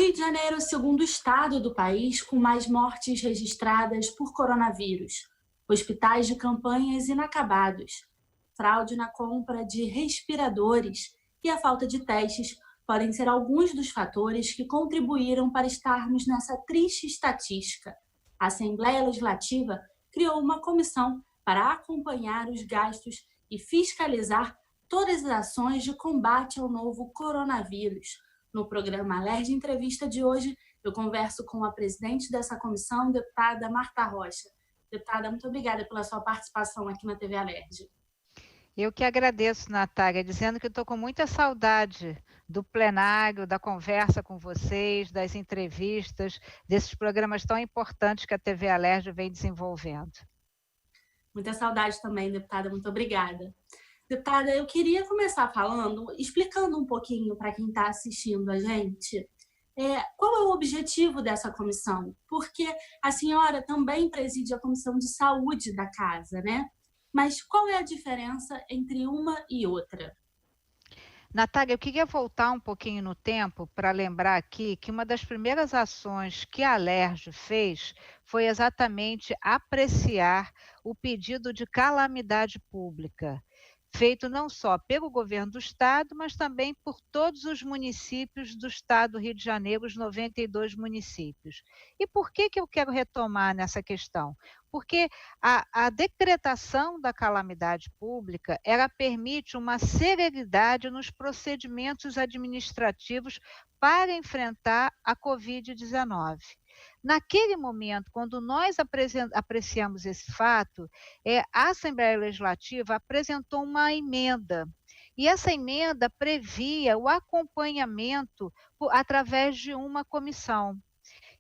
Rio de Janeiro é o segundo estado do país com mais mortes registradas por coronavírus. Hospitais de campanhas inacabados, fraude na compra de respiradores e a falta de testes podem ser alguns dos fatores que contribuíram para estarmos nessa triste estatística. A Assembleia Legislativa criou uma comissão para acompanhar os gastos e fiscalizar todas as ações de combate ao novo coronavírus. No programa Alerj Entrevista de hoje, eu converso com a presidente dessa comissão, deputada Marta Rocha. Deputada, muito obrigada pela sua participação aqui na TV Alerj. Eu que agradeço, Natália, dizendo que estou com muita saudade do plenário, da conversa com vocês, das entrevistas, desses programas tão importantes que a TV Alerj vem desenvolvendo. Muita saudade também, deputada, muito obrigada. Deputada, eu queria começar explicando um pouquinho para quem está assistindo a gente, qual é o objetivo dessa comissão? Porque a senhora também preside a Comissão de Saúde da Casa, né? Mas qual é a diferença entre uma e outra? Natália, eu queria voltar um pouquinho no tempo para lembrar aqui que uma das primeiras ações que a Alerj fez foi exatamente apreciar o pedido de calamidade pública, feito não só pelo governo do estado, mas também por todos os municípios do estado do Rio de Janeiro, os 92 municípios. E por que eu quero retomar nessa questão? Porque a decretação da calamidade pública, ela permite uma celeridade nos procedimentos administrativos para enfrentar a Covid-19. Naquele momento, quando nós apreciamos esse fato, a Assembleia Legislativa apresentou uma emenda, e essa emenda previa o acompanhamento através de uma comissão.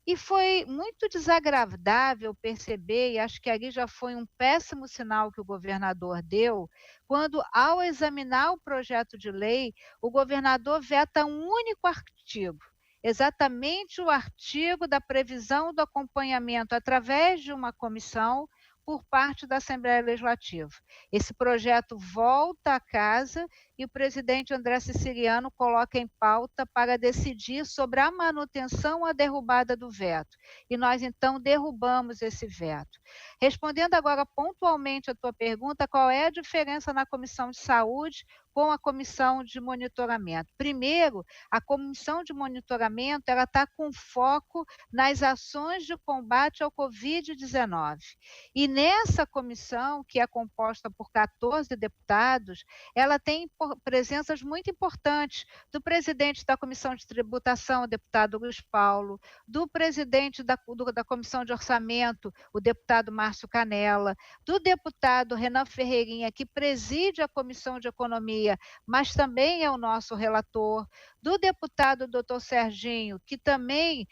E foi muito desagradável perceber, e acho que ali já foi um péssimo sinal que o governador deu, quando, ao examinar o projeto de lei, o governador veta um único artigo, exatamente o artigo da previsão do acompanhamento através de uma comissão por parte da Assembleia Legislativa. Esse projeto volta à casa e o presidente André Siciliano coloca em pauta para decidir sobre a manutenção ou a derrubada do veto. E nós, então, derrubamos esse veto. Respondendo agora pontualmente a tua pergunta, qual é a diferença na Comissão de Saúde com a Comissão de Monitoramento? Primeiro, a Comissão de Monitoramento ela está com foco nas ações de combate ao Covid-19. E nessa comissão, que é composta por 14 deputados, ela tem presenças muito importantes do presidente da Comissão de Tributação, o deputado Luiz Paulo, do presidente da Comissão de Orçamento, o deputado Márcio Canella, do deputado Renan Ferreirinha, que preside a Comissão de Economia, mas também é o nosso relator, do deputado Dr. Serginho, que também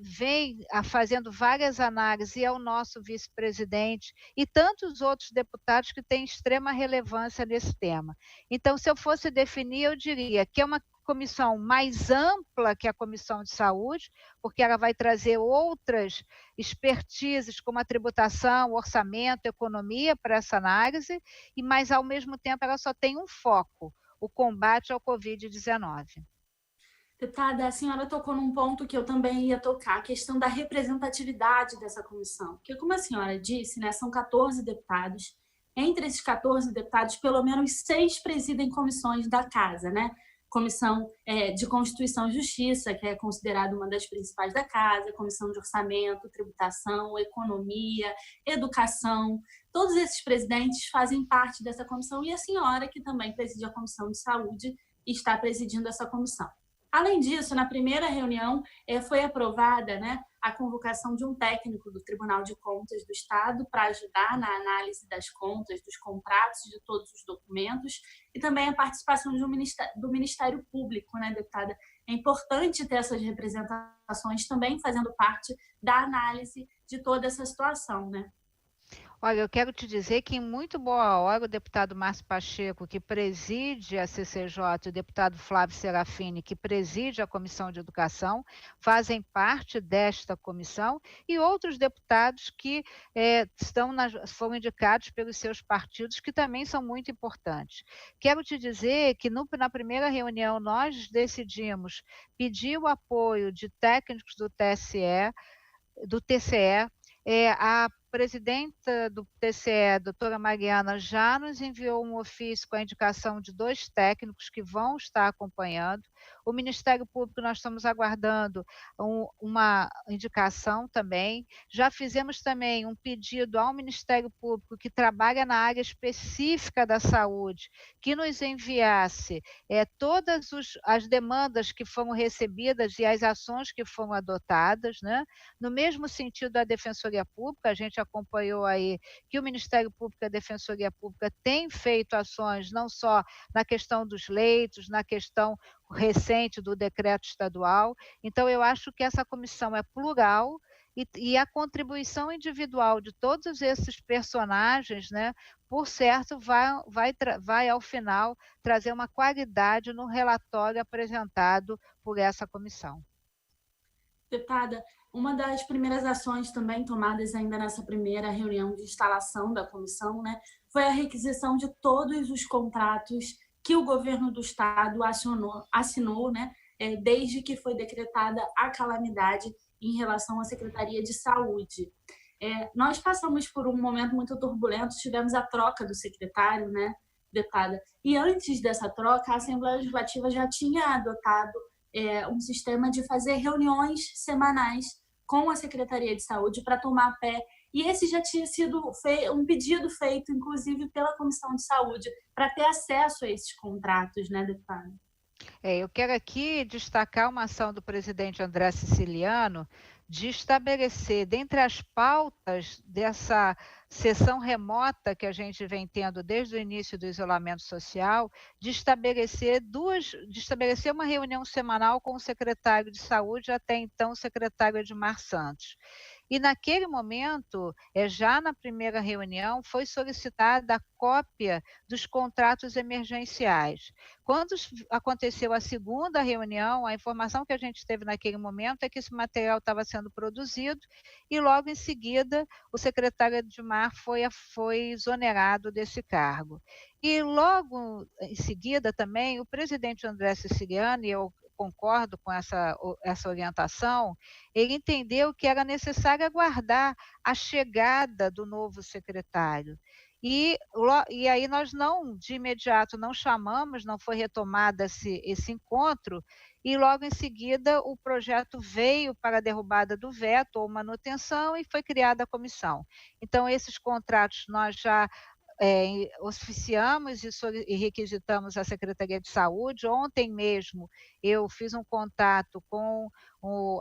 vem fazendo várias análises e é o nosso vice-presidente, e tantos outros deputados que têm extrema relevância nesse tema. Então, se eu fosse definir, eu diria que é uma comissão mais ampla que a Comissão de Saúde, porque ela vai trazer outras expertises, como a tributação, orçamento, economia, para essa análise, mas, ao mesmo tempo, ela só tem um foco, o combate ao Covid-19. Deputada, a senhora tocou num ponto que eu também ia tocar, a questão da representatividade dessa comissão. Porque, como a senhora disse, né, são 14 deputados. Entre esses 14 deputados, pelo menos 6 presidem comissões da Casa, né? Comissão de Constituição e Justiça, que é considerada uma das principais da Casa, Comissão de Orçamento, Tributação, Economia, Educação. Todos esses presidentes fazem parte dessa comissão e a senhora, que também preside a Comissão de Saúde, está presidindo essa comissão. Além disso, na primeira reunião foi aprovada, né, a convocação de um técnico do Tribunal de Contas do Estado para ajudar na análise das contas, dos contratos, de todos os documentos, e também a participação do Ministério Público, né, deputada? É importante ter essas representações também fazendo parte da análise de toda essa situação, né? Olha, eu quero te dizer que em muito boa hora o deputado Márcio Pacheco, que preside a CCJ, e o deputado Flávio Serafini, que preside a Comissão de Educação, fazem parte desta comissão, e outros deputados que foram indicados pelos seus partidos, que também são muito importantes. Quero te dizer que na primeira reunião nós decidimos pedir o apoio de técnicos do TCE, a presidenta do TCE, doutora Mariana, já nos enviou um ofício com a indicação de 2 técnicos que vão estar acompanhando. O Ministério Público, nós estamos aguardando uma indicação também. Já fizemos também um pedido ao Ministério Público, que trabalha na área específica da saúde, que nos enviasse todas as demandas que foram recebidas e as ações que foram adotadas, né? No mesmo sentido da Defensoria Pública, a gente acompanhou aí que o Ministério Público e a Defensoria Pública têm feito ações não só na questão dos leitos, na questão recente do decreto estadual. Então eu acho que essa comissão é plural e a contribuição individual de todos esses personagens, né, por certo, vai ao final trazer uma qualidade no relatório apresentado por essa comissão. Deputada, uma das primeiras ações também tomadas ainda nessa primeira reunião de instalação da comissão, né, foi a requisição de todos os contratos que o governo do estado assinou, né, desde que foi decretada a calamidade em relação à Secretaria de Saúde. Nós passamos por um momento muito turbulento, tivemos a troca do secretário, né, deputada, e antes dessa troca, a Assembleia Legislativa já tinha adotado um sistema de fazer reuniões semanais com a Secretaria de Saúde para tomar pé. E esse já tinha sido um pedido feito, inclusive, pela Comissão de Saúde, para ter acesso a esses contratos, né, deputada? Eu quero aqui destacar uma ação do presidente André Siciliano de estabelecer, dentre as pautas dessa sessão remota que a gente vem tendo desde o início do isolamento social, de estabelecer uma reunião semanal com o secretário de Saúde, até então o secretário Edmar Santos. E naquele momento, já na primeira reunião, foi solicitada a cópia dos contratos emergenciais. Quando aconteceu a segunda reunião, a informação que a gente teve naquele momento é que esse material estava sendo produzido e logo em seguida o secretário Edmar foi exonerado desse cargo. E logo em seguida também o presidente André Siciliano, e eu concordo com essa orientação, ele entendeu que era necessário aguardar a chegada do novo secretário. E aí nós de imediato não chamamos, não foi retomado esse encontro, e logo em seguida o projeto veio para a derrubada do veto ou manutenção e foi criada a comissão. Então esses contratos nós já oficiamos e requisitamos a Secretaria de Saúde. Ontem mesmo eu fiz um contato com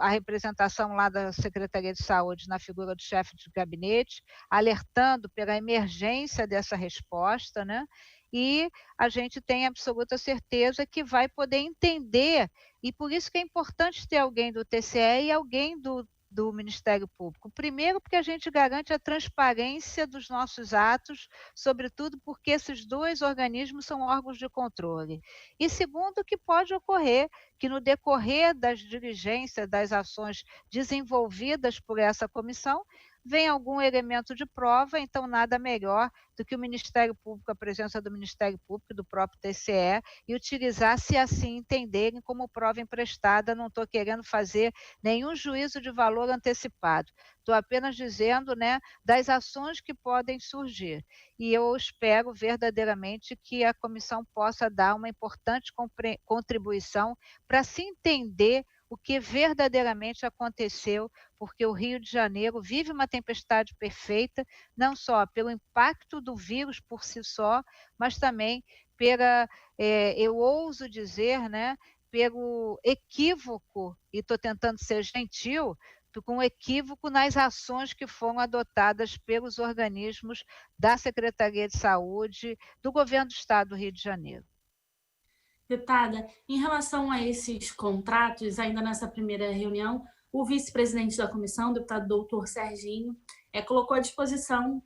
a representação lá da Secretaria de Saúde na figura do chefe de gabinete, alertando pela emergência dessa resposta, né? E a gente tem absoluta certeza que vai poder entender, e por isso que é importante ter alguém do TCE e alguém do Ministério Público. Primeiro, porque a gente garante a transparência dos nossos atos, sobretudo porque esses 2 organismos são órgãos de controle. E segundo, que pode ocorrer que no decorrer das diligências, das ações desenvolvidas por essa comissão, venha algum elemento de prova, então nada melhor do que o Ministério Público, a presença do Ministério Público, do próprio TCE, e utilizar, se assim entenderem, como prova emprestada. Não estou querendo fazer nenhum juízo de valor antecipado. Estou apenas dizendo, né, das ações que podem surgir. E eu espero verdadeiramente que a comissão possa dar uma importante contribuição para se entender o que verdadeiramente aconteceu, porque o Rio de Janeiro vive uma tempestade perfeita, não só pelo impacto do vírus por si só, mas também eu ouso dizer, né, pelo equívoco, e estou tentando ser gentil, com um equívoco nas ações que foram adotadas pelos organismos da Secretaria de Saúde, do Governo do Estado do Rio de Janeiro. Deputada, em relação a esses contratos, ainda nessa primeira reunião, o vice-presidente da comissão, o deputado doutor Serginho, colocou à disposição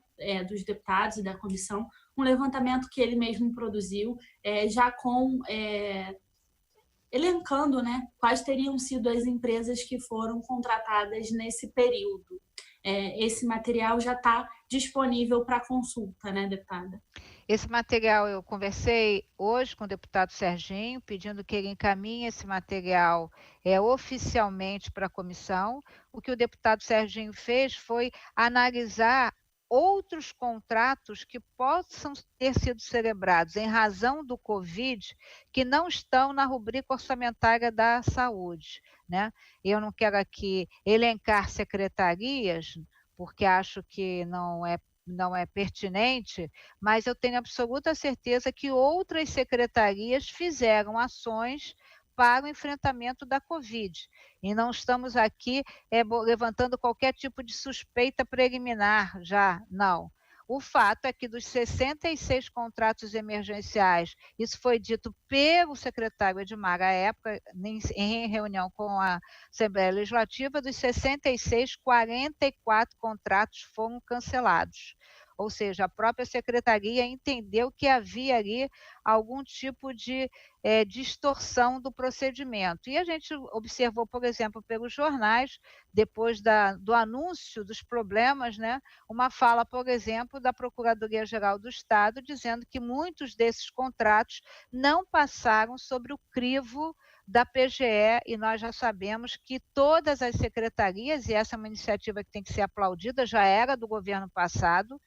dos deputados e da comissão um levantamento que ele mesmo produziu, já elencando, né, quais teriam sido as empresas que foram contratadas nesse período. Esse material já está disponível para consulta, né, deputada? Esse material eu conversei hoje com o deputado Serginho, pedindo que ele encaminhe esse material, oficialmente para a comissão. O que o deputado Serginho fez foi analisar outros contratos que possam ter sido celebrados em razão do Covid, que não estão na rubrica orçamentária da saúde, né. Eu não quero aqui elencar secretarias, porque acho que não é pertinente, mas eu tenho absoluta certeza que outras secretarias fizeram ações para o enfrentamento da Covid. E não estamos aqui, levantando qualquer tipo de suspeita preliminar já, não. O fato é que dos 66 contratos emergenciais, isso foi dito pelo secretário Edmar à época, em reunião com a Assembleia Legislativa, dos 66, 44 contratos foram cancelados. Ou seja, a própria secretaria entendeu que havia ali algum tipo de distorção do procedimento. E a gente observou, por exemplo, pelos jornais, depois do anúncio dos problemas, né, uma fala, por exemplo, da Procuradoria-Geral do Estado, dizendo que muitos desses contratos não passaram sobre o crivo da PGE, e nós já sabemos que todas as secretarias, e essa é uma iniciativa que tem que ser aplaudida, já era do governo passado,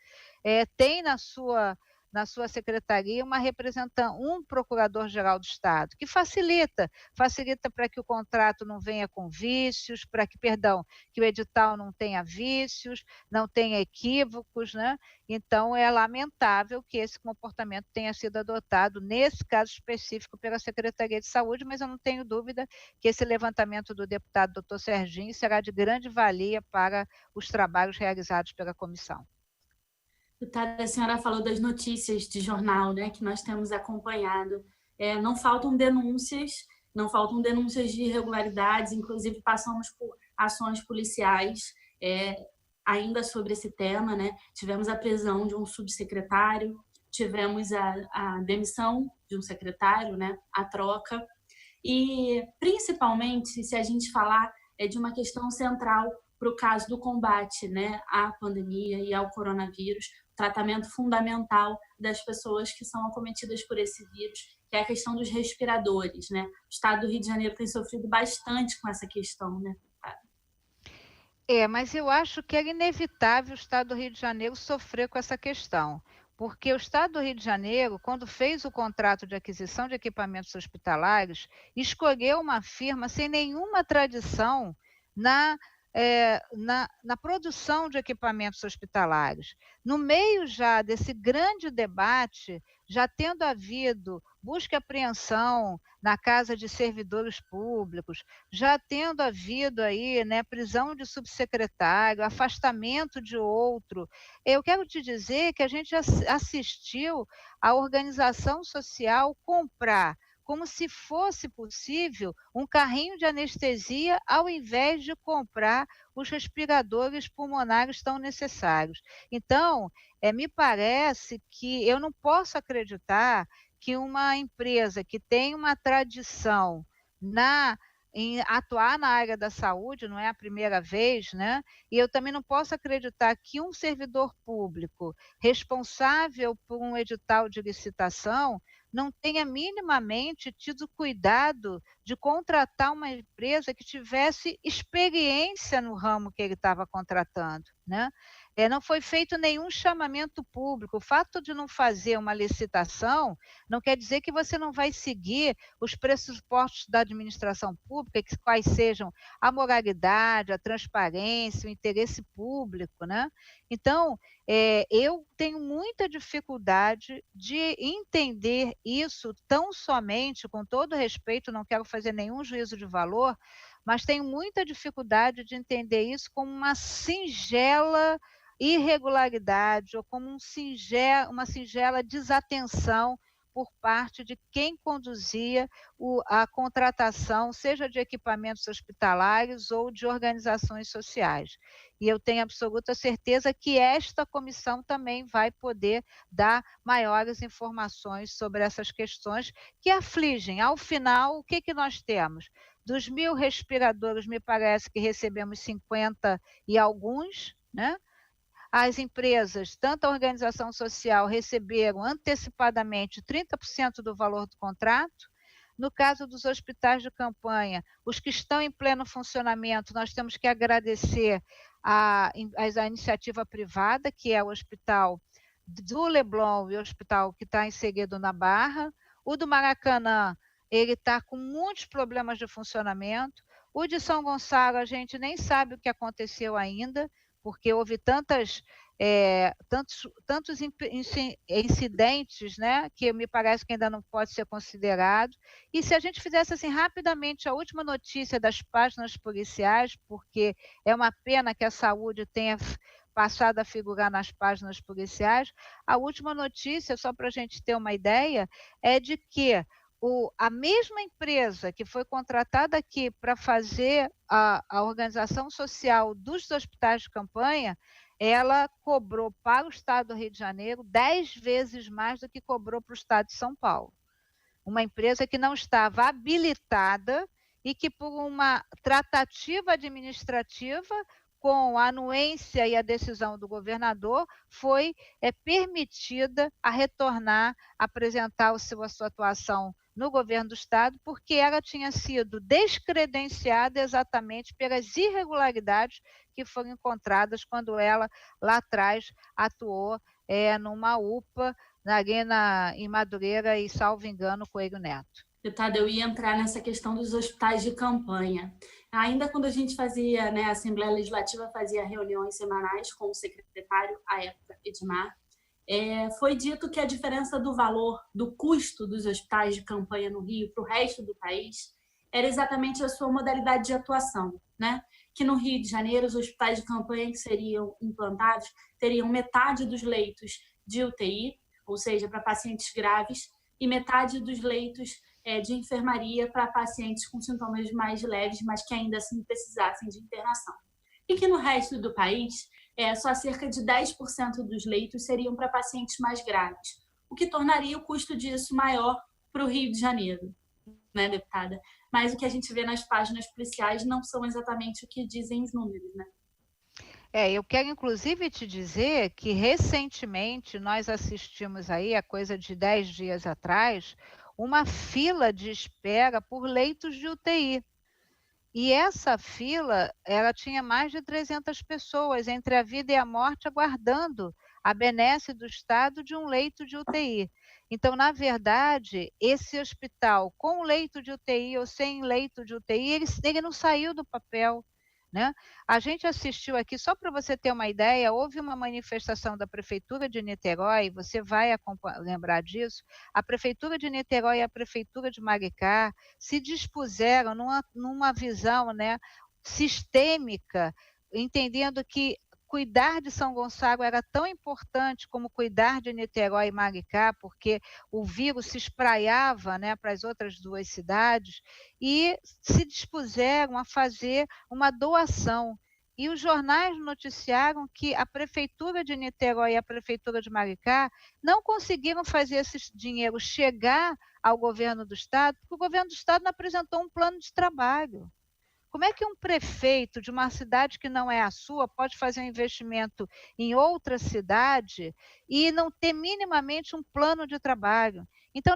tem na sua secretaria um procurador-geral do Estado, que facilita para que o contrato não venha com vícios, que o edital não tenha vícios, não tenha equívocos, né. Então é lamentável que esse comportamento tenha sido adotado, nesse caso específico, pela Secretaria de Saúde, mas eu não tenho dúvida que esse levantamento do deputado doutor Serginho será de grande valia para os trabalhos realizados pela comissão. Deputada, a senhora falou das notícias de jornal, né, que nós temos acompanhado. Não faltam denúncias, não faltam denúncias de irregularidades, inclusive passamos por ações policiais ainda sobre esse tema, né? Tivemos a prisão de um subsecretário, tivemos a demissão de um secretário, né, a troca, e principalmente se a gente falar de uma questão central para o caso do combate, né, à pandemia e ao coronavírus, tratamento fundamental das pessoas que são acometidas por esse vírus, que é a questão dos respiradores, né? O estado do Rio de Janeiro tem sofrido bastante com essa questão, né? Mas eu acho que era inevitável o Estado do Rio de Janeiro sofrer com essa questão, porque o Estado do Rio de Janeiro, quando fez o contrato de aquisição de equipamentos hospitalares, escolheu uma firma sem nenhuma tradição na produção de equipamentos hospitalares. No meio já desse grande debate, já tendo havido busca e apreensão na casa de servidores públicos, já tendo havido aí, né, prisão de subsecretário, afastamento de outro. Eu quero te dizer que a gente assistiu a organização social comprar, como se fosse possível, um carrinho de anestesia, ao invés de comprar os respiradores pulmonares tão necessários. Então, me parece que eu não posso acreditar que uma empresa que tem uma tradição na em atuar na área da saúde, não é a primeira vez, né, e eu também não posso acreditar que um servidor público responsável por um edital de licitação não tenha minimamente tido cuidado de contratar uma empresa que tivesse experiência no ramo que ele estava contratando, né. Não foi feito nenhum chamamento público. O fato de não fazer uma licitação, não quer dizer que você não vai seguir os pressupostos da administração pública, quais sejam a moralidade, a transparência, o interesse público, né. Então, eu tenho muita dificuldade de entender isso tão somente, com todo respeito, não quero fazer nenhum juízo de valor, mas tenho muita dificuldade de entender isso como uma singela irregularidade ou como uma singela desatenção por parte de quem conduzia a contratação, seja de equipamentos hospitalares ou de organizações sociais. E eu tenho absoluta certeza que esta comissão também vai poder dar maiores informações sobre essas questões que afligem. Ao final, o que que nós temos? Dos 1.000 respiradores, me parece que recebemos 50 e alguns, né? As empresas, tanto a organização social, receberam antecipadamente 30% do valor do contrato. No caso dos hospitais de campanha, os que estão em pleno funcionamento, nós temos que agradecer a iniciativa privada, que é o Hospital do Leblon e o hospital que está inserido na Barra. O do Maracanã, ele está com muitos problemas de funcionamento. O de São Gonçalo, a gente nem sabe o que aconteceu ainda, porque houve tantos incidentes, né, que me parece que ainda não pode ser considerado. E se a gente fizesse assim rapidamente a última notícia das páginas policiais, porque é uma pena que a saúde tenha passado a figurar nas páginas policiais, a última notícia, só para a gente ter uma ideia, é de que a mesma empresa que foi contratada aqui para fazer a organização social dos hospitais de campanha, ela cobrou para o estado do Rio de Janeiro 10 vezes mais do que cobrou para o estado de São Paulo. Uma empresa que não estava habilitada e que, por uma tratativa administrativa, com a anuência e a decisão do governador, foi permitida a retornar, apresentar a sua atuação no governo do estado, porque ela tinha sido descredenciada exatamente pelas irregularidades que foram encontradas quando ela, lá atrás, atuou numa UPA, em Madureira e, salvo engano, Coelho Neto. Deputada, eu ia entrar nessa questão dos hospitais de campanha. Ainda quando a gente fazia, né, a Assembleia Legislativa fazia reuniões semanais com o secretário, à época, Edmar, foi dito que a diferença do valor, do custo dos hospitais de campanha no Rio para o resto do país era exatamente a sua modalidade de atuação, né? Que no Rio de Janeiro, os hospitais de campanha que seriam implantados teriam metade dos leitos de UTI, ou seja, para pacientes graves, e metade dos leitos de enfermaria para pacientes com sintomas mais leves, mas que ainda assim precisassem de internação. E que no resto do país, só cerca de 10% dos leitos seriam para pacientes mais graves, o que tornaria o custo disso maior para o Rio de Janeiro, né, deputada? Mas o que a gente vê nas páginas policiais não são exatamente o que dizem os números, né? Eu quero inclusive te dizer que recentemente nós assistimos aí, a coisa de 10 dias atrás, uma fila de espera por leitos de UTI. E essa fila, ela tinha mais de 300 pessoas entre a vida e a morte aguardando a benesse do Estado de um leito de UTI. Então, na verdade, esse hospital com leito de UTI ou sem leito de UTI, ele não saiu do papel, né? A gente assistiu aqui, só para você ter uma ideia, houve uma manifestação da Prefeitura de Niterói, você vai lembrar disso, a Prefeitura de Niterói e a Prefeitura de Maricá se dispuseram numa visão, né, sistêmica, entendendo que cuidar de São Gonçalo era tão importante como cuidar de Niterói e Maricá, porque o vírus se espraiava, né, para as outras duas cidades, e se dispuseram a fazer uma doação. E os jornais noticiaram que a Prefeitura de Niterói e a Prefeitura de Maricá não conseguiram fazer esse dinheiro chegar ao governo do Estado, porque o governo do Estado não apresentou um plano de trabalho. Como é que um prefeito de uma cidade que não é a sua pode fazer um investimento em outra cidade e não ter minimamente um plano de trabalho? Então,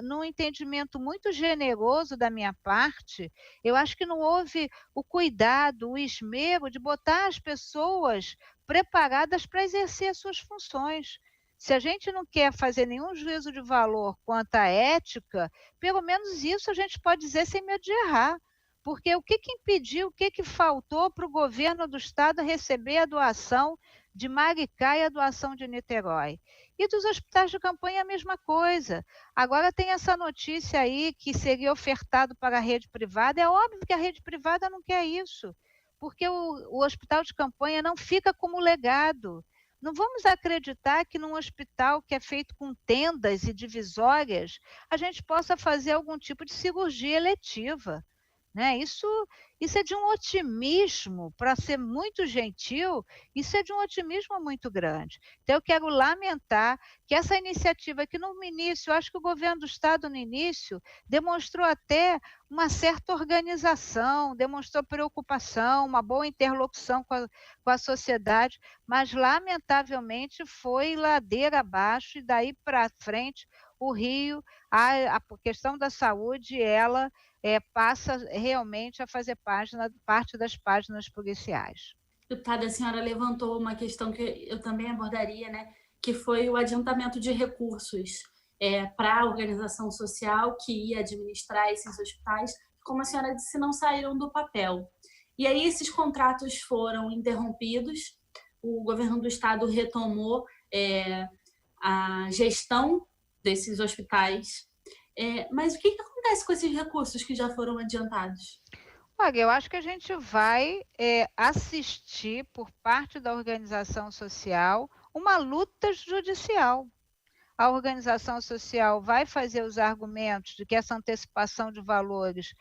num entendimento muito generoso da minha parte, eu acho que não houve o cuidado, o esmero de botar as pessoas preparadas para exercer as suas funções. Se a gente não quer fazer nenhum juízo de valor quanto à ética, pelo menos isso a gente pode dizer sem medo de errar. Porque o que impediu, o que faltou para o governo do estado receber a doação de Maricá e a doação de Niterói? E dos hospitais de campanha a mesma coisa. Agora tem essa notícia aí que seria ofertado para a rede privada. É óbvio que a rede privada não quer isso, porque o hospital de campanha não fica como legado. Não vamos acreditar que num hospital que é feito com tendas e divisórias, a gente possa fazer algum tipo de cirurgia eletiva, né. Isso é de um otimismo, para ser muito gentil, isso é de um otimismo muito grande. Então eu quero lamentar que essa iniciativa que no início, eu acho que o governo do estado no início, demonstrou até uma certa organização, demonstrou preocupação, uma boa interlocução com a sociedade, mas lamentavelmente foi ladeira abaixo e daí para frente o Rio, a questão da saúde, ela passa realmente a fazer parte das páginas policiais. Deputada, a senhora levantou uma questão que eu também abordaria, né, que foi o adiantamento de recursos para a organização social que ia administrar esses hospitais. Como a senhora disse, não saíram do papel. E aí esses contratos foram interrompidos, o governo do estado retomou a gestão desses hospitais. Mas o que acontece com esses recursos que já foram adiantados? Olha, eu acho que a gente vai, assistir por parte da organização social uma luta judicial. A organização social vai fazer os argumentos de que essa antecipação de valores,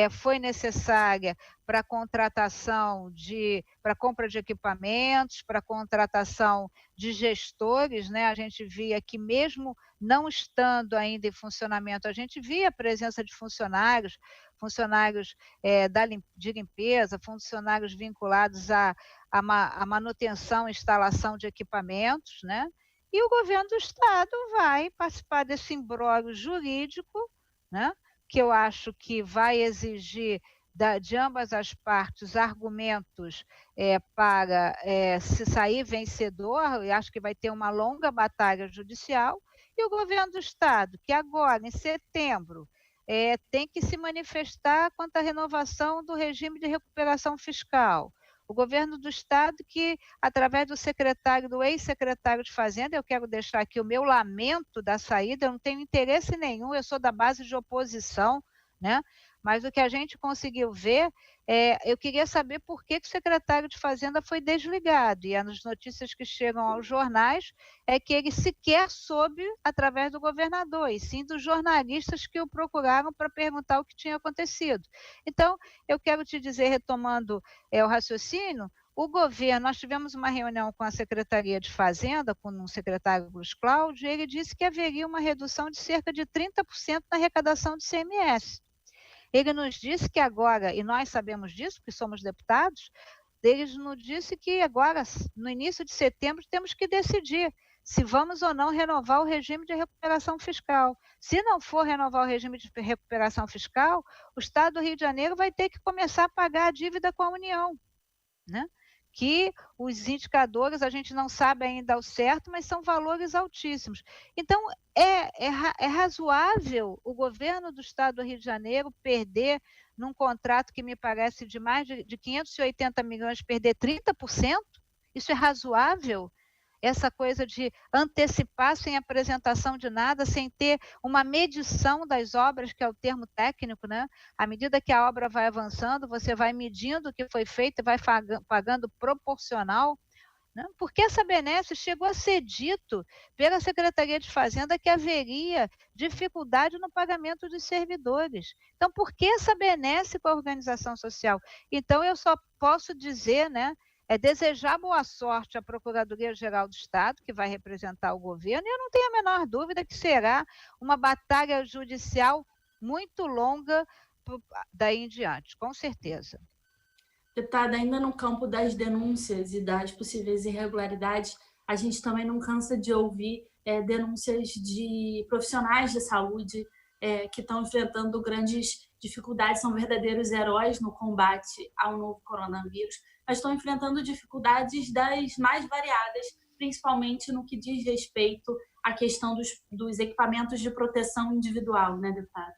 foi necessária para contratação para compra de equipamentos, para contratação de gestores, né, a gente via que mesmo não estando ainda em funcionamento, a gente via a presença de funcionários, de limpeza, funcionários vinculados à manutenção e instalação de equipamentos, né. E o governo do estado vai participar desse imbróglio jurídico, né, que eu acho que vai exigir de ambas as partes argumentos, para, se sair vencedor, e acho que vai ter uma longa batalha judicial, e o governo do estado, que agora, em setembro, tem que se manifestar quanto à renovação do regime de recuperação fiscal. O governo do estado que, através do ex-secretário de fazenda, eu quero deixar aqui o meu lamento da saída, eu não tenho interesse nenhum, eu sou da base de oposição, né, mas o que a gente conseguiu ver, eu queria saber por que que o secretário de fazenda foi desligado, e as notícias que chegam aos jornais é que ele sequer soube através do governador, e sim dos jornalistas que o procuraram para perguntar o que tinha acontecido. Então, eu quero te dizer, retomando o raciocínio, o governo, nós tivemos uma reunião com a Secretaria de Fazenda, com o secretário Luiz Cláudio, e ele disse que haveria uma redução de cerca de 30% na arrecadação de CMS. Ele nos disse que agora, e nós sabemos disso, porque somos deputados, ele nos disse que agora, no início de setembro, temos que decidir se vamos ou não renovar o regime de recuperação fiscal. Se não for renovar o regime de recuperação fiscal, o Estado do Rio de Janeiro vai ter que começar a pagar a dívida com a União, né? Que os indicadores a gente não sabe ainda ao certo, mas são valores altíssimos. Então, é razoável o governo do estado do Rio de Janeiro perder, num contrato que me parece de mais de 580 milhões, perder 30%? Isso é razoável? Essa coisa de antecipar sem apresentação de nada, sem ter uma medição das obras, que é o termo técnico, né. À medida que a obra vai avançando, você vai medindo o que foi feito e vai pagando proporcional, né. Porque essa benesse chegou a ser dito pela Secretaria de Fazenda que haveria dificuldade no pagamento dos servidores. Então, por que essa benesse com a organização social? Então eu só posso dizer, né, desejar boa sorte à Procuradoria-Geral do Estado, que vai representar o governo, e eu não tenho a menor dúvida que será uma batalha judicial muito longa daí em diante, com certeza. Deputada, ainda no campo das denúncias e das possíveis irregularidades, a gente também não cansa de ouvir denúncias de profissionais de saúde que estão enfrentando grandes dificuldades, são verdadeiros heróis no combate ao novo coronavírus, mas estão enfrentando dificuldades das mais variadas, principalmente no que diz respeito à questão dos equipamentos de proteção individual, né, deputada?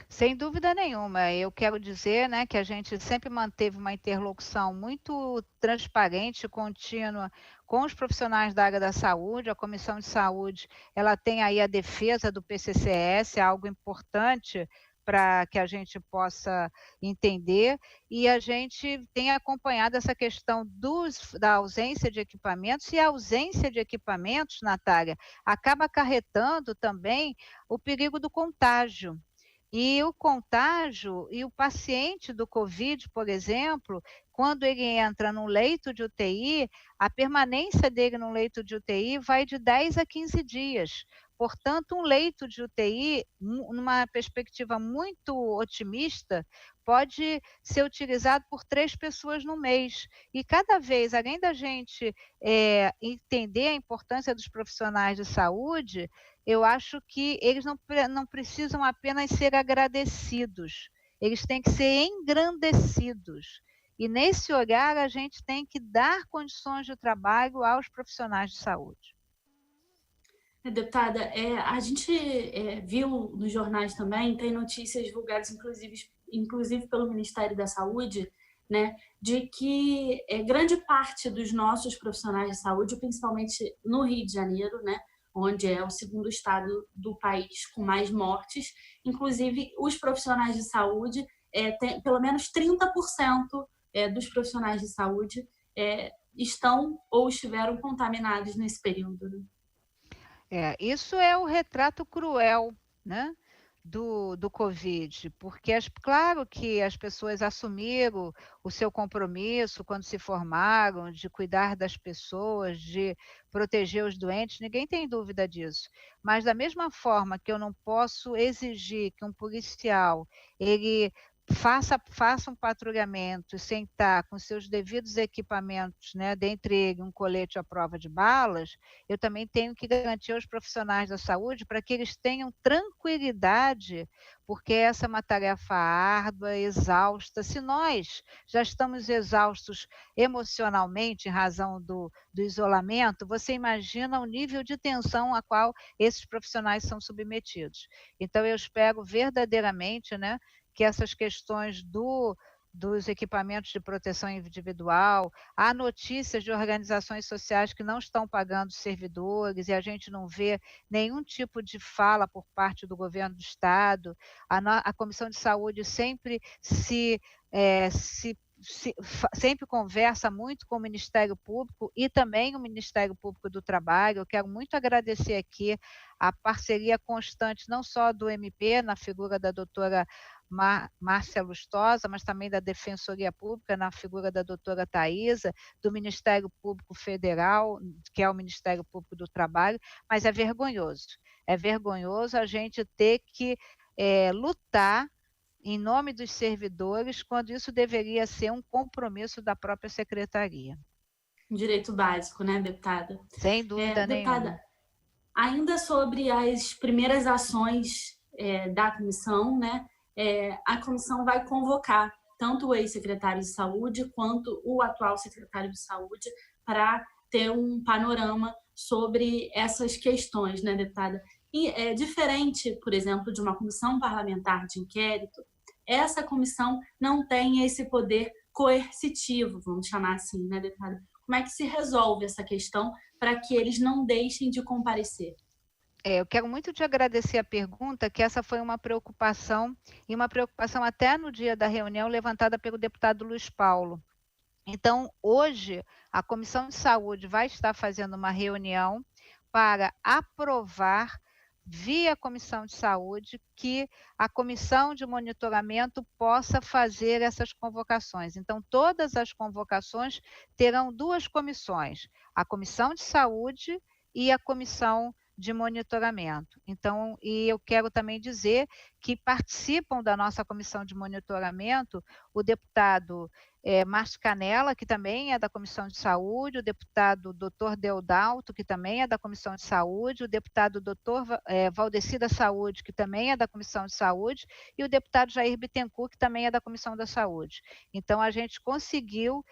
Sem dúvida nenhuma. Eu quero dizer, né, que a gente sempre manteve uma interlocução muito transparente e contínua com os profissionais da área da saúde. A Comissão de Saúde, ela tem aí a defesa do PCCS, é algo importante para que a gente possa entender, e a gente tem acompanhado essa questão da ausência de equipamentos, e a ausência de equipamentos, Natália, acaba acarretando também o perigo do contágio. E o contágio e o paciente do Covid, por exemplo, quando ele entra num leito de UTI, a permanência dele no leito de UTI vai de 10 a 15 dias. Portanto, um leito de UTI, numa perspectiva muito otimista, pode ser utilizado por 3 pessoas no mês. E cada vez, além da gente, entender a importância dos profissionais de saúde, eu acho que eles não precisam apenas ser agradecidos, eles têm que ser engrandecidos. E nesse olhar a gente tem que dar condições de trabalho aos profissionais de saúde. Deputada, a gente viu nos jornais também, tem notícias divulgadas, inclusive pelo Ministério da Saúde, né, de que grande parte dos nossos profissionais de saúde, principalmente no Rio de Janeiro, né, onde é o segundo estado do país com mais mortes, inclusive os profissionais de saúde, pelo menos 30% dos profissionais de saúde estão ou estiveram contaminados nesse período, né? Isso é o retrato cruel, né, do Covid, porque claro que as pessoas assumiram o seu compromisso quando se formaram, de cuidar das pessoas, de proteger os doentes, ninguém tem dúvida disso. Mas da mesma forma que eu não posso exigir que um policial, ele faça um patrulhamento sem estar com seus devidos equipamentos, né, dentre ele um colete à prova de balas, eu também tenho que garantir aos profissionais da saúde para que eles tenham tranquilidade, porque essa é uma tarefa árdua, exausta. Se nós já estamos exaustos emocionalmente em razão do isolamento, você imagina o nível de tensão a qual esses profissionais são submetidos. Então eu espero verdadeiramente, né, que essas questões dos equipamentos de proteção individual, há notícias de organizações sociais que não estão pagando servidores e a gente não vê nenhum tipo de fala por parte do governo do estado. A Comissão de Saúde sempre sempre conversa muito com o Ministério Público e também o Ministério Público do Trabalho. Eu quero muito agradecer aqui a parceria constante, não só do MP, na figura da doutora Márcia Lustosa, mas também da Defensoria Pública, na figura da doutora Taísa, do Ministério Público Federal, que é o Ministério Público do Trabalho, mas é vergonhoso a gente ter que lutar em nome dos servidores, quando isso deveria ser um compromisso da própria secretaria. Um direito básico, né, deputada? Sem dúvida nenhuma. Deputada, ainda sobre as primeiras ações da comissão, né, a comissão vai convocar tanto o ex-secretário de saúde quanto o atual secretário de saúde para ter um panorama sobre essas questões, né, deputada? E é diferente, por exemplo, de uma comissão parlamentar de inquérito, essa comissão não tem esse poder coercitivo, vamos chamar assim, né, deputada? Como é que se resolve essa questão para que eles não deixem de comparecer? Eu quero muito te agradecer a pergunta, que essa foi uma preocupação, e uma preocupação até no dia da reunião levantada pelo deputado Luiz Paulo. Então, hoje, a Comissão de Saúde vai estar fazendo uma reunião para aprovar, via Comissão de Saúde, que a Comissão de Monitoramento possa fazer essas convocações. Então, todas as convocações terão 2 comissões, a Comissão de Saúde e a Comissão de Monitoramento. Então, e eu quero também dizer que participam da nossa comissão de monitoramento o deputado Márcio Canella, que também é da Comissão de Saúde, o deputado Dr. Deodalto, que também é da Comissão de Saúde, o deputado Dr. Valdeci da Saúde, que também é da Comissão de Saúde, e o deputado Jair Bittencourt, que também é da Comissão da Saúde. Então, a gente conseguiu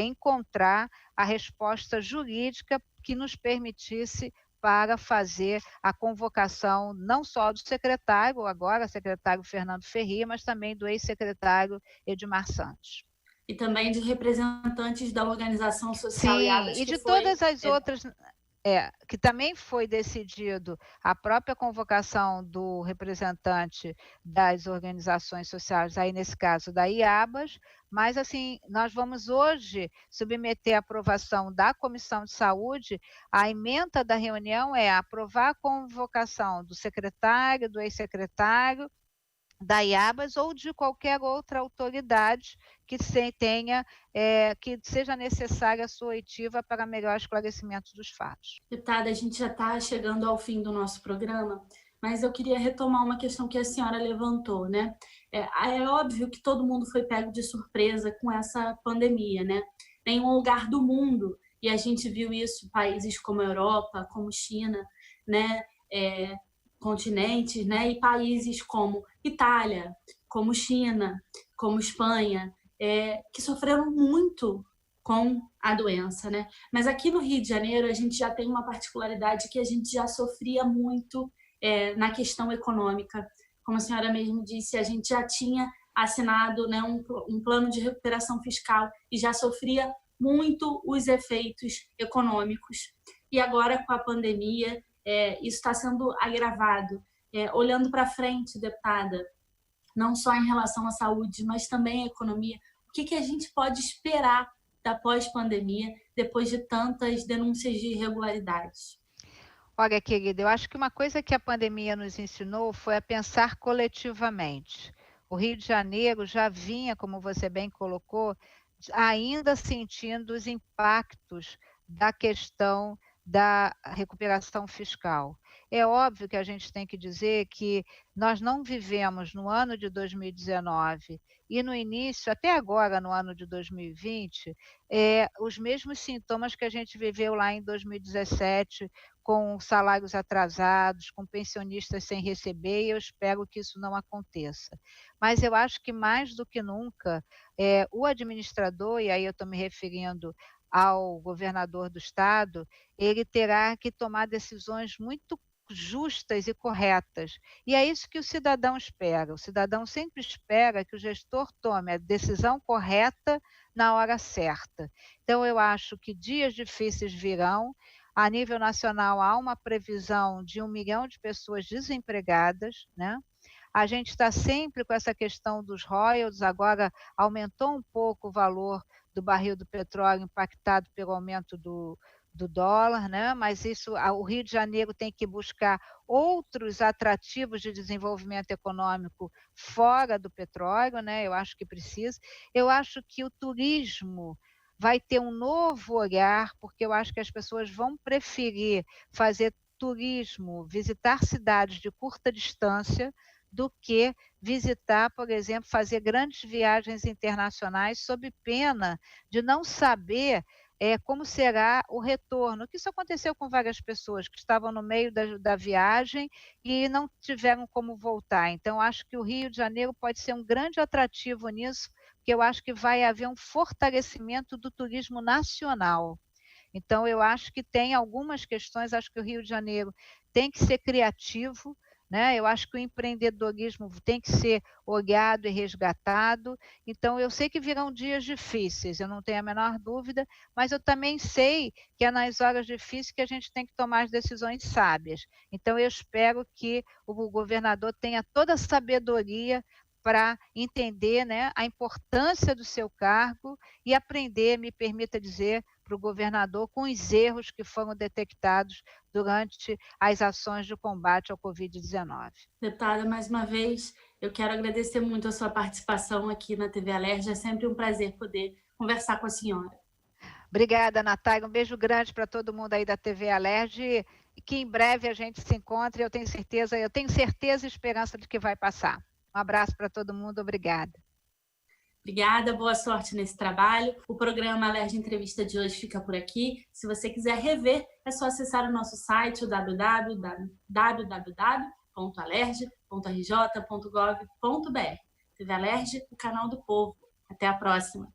encontrar a resposta jurídica que nos permitisse para fazer a convocação não só do secretário, agora secretário Fernando Ferri, mas também do ex-secretário Edmar Santos. E também de representantes da organização social Sim, IADAS, e de todas as outras, que também foi decidido a própria convocação do representante das organizações sociais, aí nesse caso da IABAS, mas assim, nós vamos hoje submeter à aprovação da Comissão de Saúde, a ementa da reunião é aprovar a convocação do secretário, do ex-secretário, da IABAS ou de qualquer outra autoridade que que seja necessária a sua oitiva para melhor esclarecimento dos fatos. Deputada, a gente já está chegando ao fim do nosso programa, mas eu queria retomar uma questão que a senhora levantou, né? É óbvio que todo mundo foi pego de surpresa com essa pandemia, né? Nenhum lugar do mundo, e a gente viu isso, países como a Europa, como China, né? Continentes, né? E países como Itália, como China, como Espanha, que sofreram muito com a doença, né? Mas aqui no Rio de Janeiro a gente já tem uma particularidade que a gente já sofria muito na questão econômica. Como a senhora mesmo disse, a gente já tinha assinado, né, um plano de recuperação fiscal e já sofria muito os efeitos econômicos. E agora, com a pandemia, isso está sendo agravado. Olhando para frente, deputada, não só em relação à saúde, mas também à economia, o que a gente pode esperar da pós-pandemia, depois de tantas denúncias de irregularidades? Olha, querida, eu acho que uma coisa que a pandemia nos ensinou foi a pensar coletivamente. O Rio de Janeiro já vinha, como você bem colocou, ainda sentindo os impactos da questão da recuperação fiscal. É óbvio que a gente tem que dizer que nós não vivemos no ano de 2019 e no início, até agora, no ano de 2020, os mesmos sintomas que a gente viveu lá em 2017, com salários atrasados, com pensionistas sem receber, e eu espero que isso não aconteça. Mas eu acho que mais do que nunca, o administrador, e aí eu estou me referindo ao governador do estado, ele terá que tomar decisões muito justas e corretas. E é isso que o cidadão espera. O cidadão sempre espera que o gestor tome a decisão correta na hora certa. Então eu acho que dias difíceis virão. A nível nacional há uma previsão de 1 milhão de pessoas desempregadas, né? A gente está sempre com essa questão dos royalties, agora aumentou um pouco o valor do barril do petróleo impactado pelo aumento do dólar, né? Mas o Rio de Janeiro tem que buscar outros atrativos de desenvolvimento econômico fora do petróleo, né? Eu acho que precisa. Eu acho que o turismo vai ter um novo olhar, porque eu acho que as pessoas vão preferir fazer turismo, visitar cidades de curta distância, do que visitar, por exemplo, fazer grandes viagens internacionais sob pena de não saber como será o retorno, que isso aconteceu com várias pessoas que estavam no meio da viagem e não tiveram como voltar. Então, acho que o Rio de Janeiro pode ser um grande atrativo nisso, porque eu acho que vai haver um fortalecimento do turismo nacional. Então, eu acho que tem algumas questões, acho que o Rio de Janeiro tem que ser criativo, né? Eu acho que o empreendedorismo tem que ser olhado e resgatado. Então, eu sei que virão dias difíceis, eu não tenho a menor dúvida, mas eu também sei que é nas horas difíceis que a gente tem que tomar as decisões sábias. Então, eu espero que o governador tenha toda a sabedoria para entender, né, a importância do seu cargo e aprender, me permita dizer, para o governador com os erros que foram detectados durante as ações de combate ao Covid-19. Deputada, mais uma vez, eu quero agradecer muito a sua participação aqui na TV Alerj. É sempre um prazer poder conversar com a senhora. Obrigada, Natália. Um beijo grande para todo mundo aí da TV Alerj e que em breve a gente se encontre. Eu tenho certeza e esperança de que vai passar. Um abraço para todo mundo. Obrigada. Obrigada, boa sorte nesse trabalho. O programa Alerj Entrevista de hoje fica por aqui. Se você quiser rever, é só acessar o nosso site, o www.alerj.rj.gov.br. TV Alerj, o canal do povo. Até a próxima.